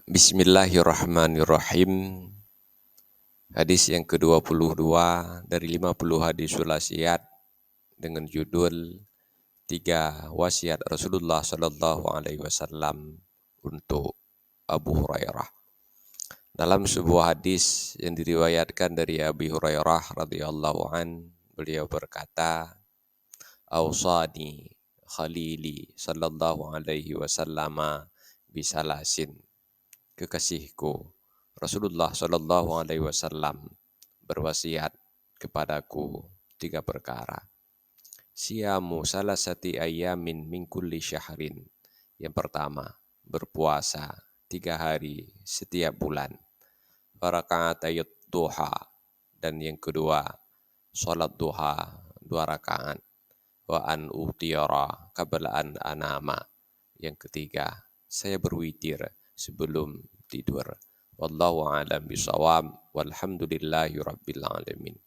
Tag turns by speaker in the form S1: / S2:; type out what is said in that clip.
S1: Bismillahirrahmanirrahim. Hadis yang ke-22 dari 50 hadis wasiat dengan judul 3 wasiat Rasulullah Sallallahu Alaihi Wasallam untuk Abu Hurairah. Dalam sebuah hadis yang diriwayatkan dari Abi Hurairah radhiyallahu an, beliau berkata, "Ausani Khalili Sallallahu Alaihi Wasallam bisalasin." Kekasihku Rasulullah Shallallahu Alaihi Wasallam berwasiat kepadaku 3 perkara. Siyamu salasati ayamin min kulli syahrin. Yang pertama, berpuasa 3 hari setiap bulan. Raka'atayat duha. Dan yang kedua, sholat duha 2 rakaat. Wa an utiyara qabla an anama. Yang ketiga, saya berwitir sebelum tidur. Wallahu a'lam bishawab. Walhamdulillahi rabbil alamin.